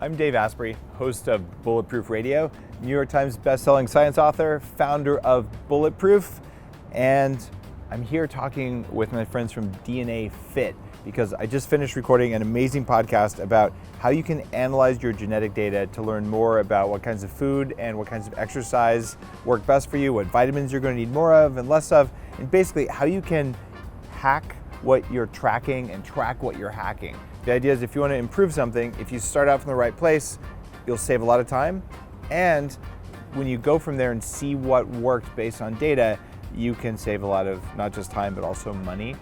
I'm Dave Asprey, host of Bulletproof Radio, New York Times bestselling science author, founder of Bulletproof, and I'm here talking with my friends from DNAfit because I just finished recording an amazing podcast about how you can analyze your genetic data to learn more about what kinds of food and what kinds of exercise work best for you, what vitamins you're going to need more of and less of, and basically how you can hack what you're tracking and track what you're hacking. The idea is if you want to improve something, if you start out from the right place, you'll save a lot of time. And when you go from there and see what worked based on data, you can save a lot of not just time, but also money.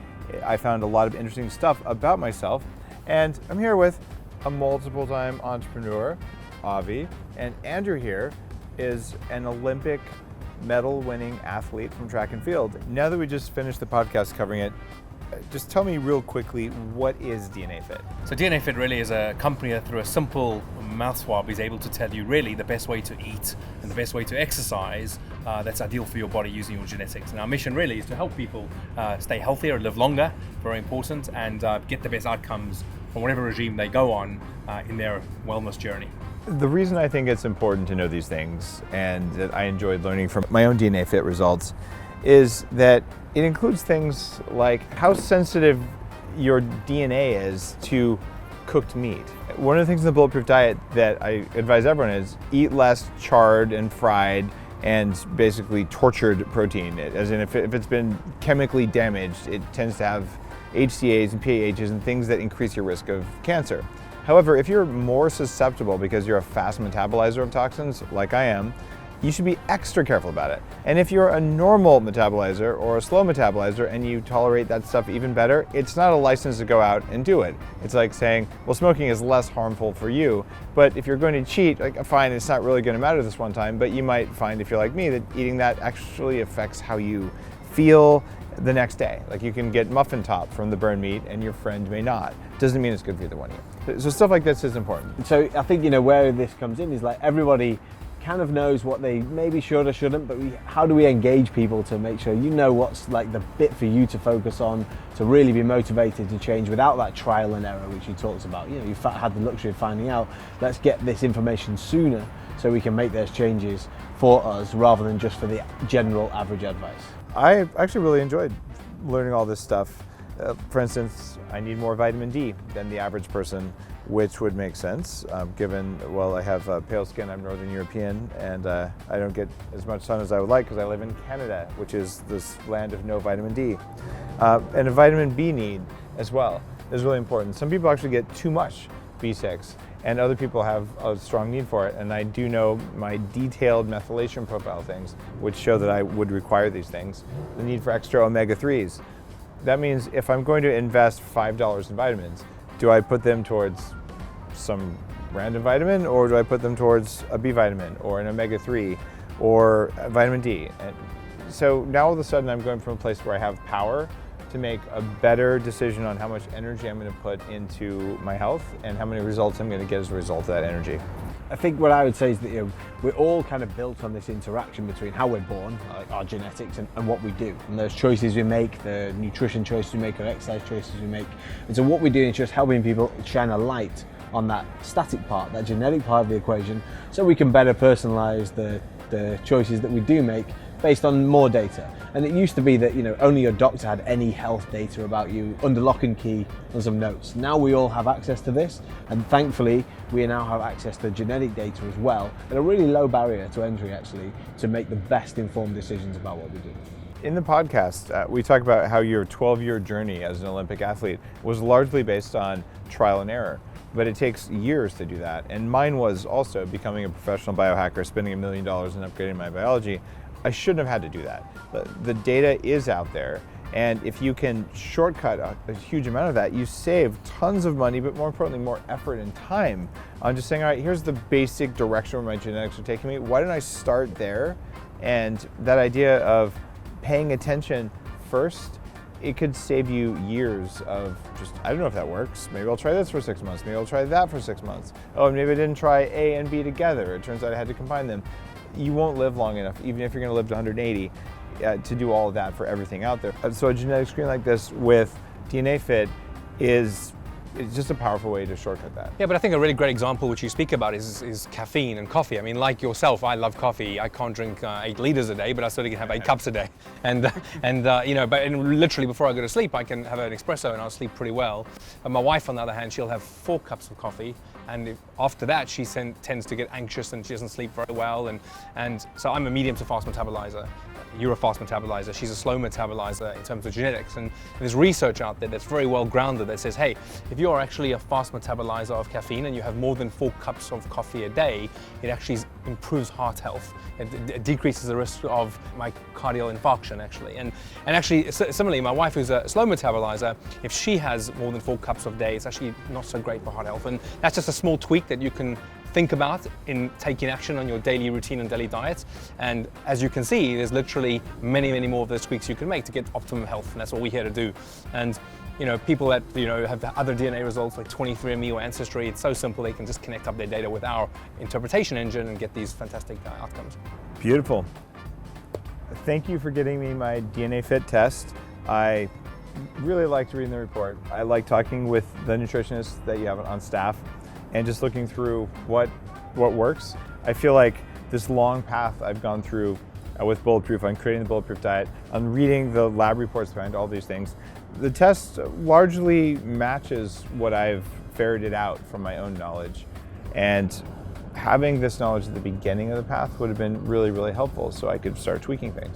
I found a lot of interesting stuff about myself. And I'm here with a multiple time entrepreneur, Avi. And Andrew here is an Olympic medal winning athlete from track and field. Now that we just finished the podcast covering it, just tell me real quickly, what is DNAfit? So DNAfit really is a company that through a simple mouth swab is able to tell you really the best way to eat and the best way to exercise that's ideal for your body using your genetics. And our mission really is to help people stay healthier, live longer, very important, and get the best outcomes from whatever regime they go on in their wellness journey. The reason I think it's important to know these things and that I enjoyed learning from my own DNAfit results is that it includes things like how sensitive your DNA is to cooked meat. One of the things in the Bulletproof Diet that I advise everyone is eat less charred and fried and basically tortured protein. As in if it's been chemically damaged, it tends to have HCAs and PAHs and things that increase your risk of cancer. However, if you're more susceptible because you're a fast metabolizer of toxins, like I am, you should be extra careful about it. And if you're a normal metabolizer or a slow metabolizer and you tolerate that stuff even better, it's not a license to go out and do it. It's like saying, well, smoking is less harmful for you, but if you're going to cheat, like fine, it's not really going to matter this one time, but you might find, if you're like me, that eating that actually affects how you feel the next day. Like you can get muffin top from the burned meat and your friend may not. Doesn't mean it's good for you the 1 year. So stuff like this is important. So I think, where this comes in is like everybody kind of knows what they maybe should or shouldn't, but how do we engage people to make sure what's like the bit for you to focus on, to really be motivated to change without that trial and error which you talked about. You've had the luxury of finding out, let's get this information sooner so we can make those changes for us rather than just for the general average advice. I actually really enjoyed learning all this stuff. For instance, I need more vitamin D than the average person, which would make sense given, well, I have pale skin, I'm Northern European, and I don't get as much sun as I would like because I live in Canada, which is this land of no vitamin D. And a vitamin B need as well is really important. Some people actually get too much B6, and other people have a strong need for it, and I do know my detailed methylation profile things, which show that I would require these things. The need for extra omega-3s. That means if I'm going to invest $5 in vitamins, do I put them towards some random vitamin, or do I put them towards a B vitamin or an omega-3 or vitamin D? And so now all of a sudden I'm going from a place where I have power to make a better decision on how much energy I'm going to put into my health and how many results I'm going to get as a result of that energy. I think what I would say is that we're all kind of built on this interaction between how we're born, like our genetics, and what we do, and those choices we make, the nutrition choices we make, or exercise choices we make. And so what we're doing is just helping people shine a light on that static part, that genetic part of the equation, so we can better personalize the choices that we do make based on more data. And it used to be that only your doctor had any health data about you under lock and key on some notes. Now we all have access to this, and thankfully we now have access to genetic data as well at a really low barrier to entry actually, to make the best informed decisions about what we do. In the podcast, we talk about how your 12-year journey as an Olympic athlete was largely based on trial and error, but it takes years to do that. And mine was also becoming a professional biohacker, spending $1 million and upgrading my biology. I shouldn't have had to do that. The data is out there, and if you can shortcut a huge amount of that, you save tons of money, but more importantly, more effort and time on just saying, all right, here's the basic direction where my genetics are taking me. Why don't I start there? And that idea of paying attention first, it could save you years of just, I don't know if that works. Maybe I'll try this for 6 months. Maybe I'll try that for 6 months. Oh, and maybe I didn't try A and B together. It turns out I had to combine them. You won't live long enough, even if you're gonna live to 180, to do all of that for everything out there. So a genetic screen like this with DNAfit is it's just a powerful way to shortcut that. Yeah, but I think a really great example which you speak about is caffeine and coffee. I mean, like yourself, I love coffee. I can't drink 8 liters a day, but I still can have 8 cups a day. And literally before I go to sleep, I can have an espresso and I'll sleep pretty well. And my wife, on the other hand, she'll have 4 cups of coffee, and after that, she tends to get anxious and she doesn't sleep very well. And so I'm a medium to fast metabolizer. You're a fast metabolizer, she's a slow metabolizer in terms of genetics, and there's research out there that's very well grounded that says, hey, if you're actually a fast metabolizer of caffeine and you have more than 4 cups of coffee a day, it actually improves heart health. It decreases the risk of myocardial infarction, actually. And actually, similarly, my wife, who's a slow metabolizer, if she has more than 4 cups a day, it's actually not so great for heart health. And that's just a small tweak that you can think about in taking action on your daily routine and daily diet. And as you can see, there's literally many more of those tweaks you can make to get optimum health, and that's what we're here to do. And people that have other DNA results like 23andMe or Ancestry, it's so simple. They can just connect up their data with our interpretation engine and get these fantastic outcomes. Beautiful. Thank you for getting me my DNAfit test. I really liked reading the report. I like talking with the nutritionists that you have on staff and just looking through what works. I feel like this long path I've gone through with Bulletproof, on creating the Bulletproof Diet, on reading the lab reports behind all these things, the test largely matches what I've ferreted out from my own knowledge. And having this knowledge at the beginning of the path would have been really helpful, so I could start tweaking things.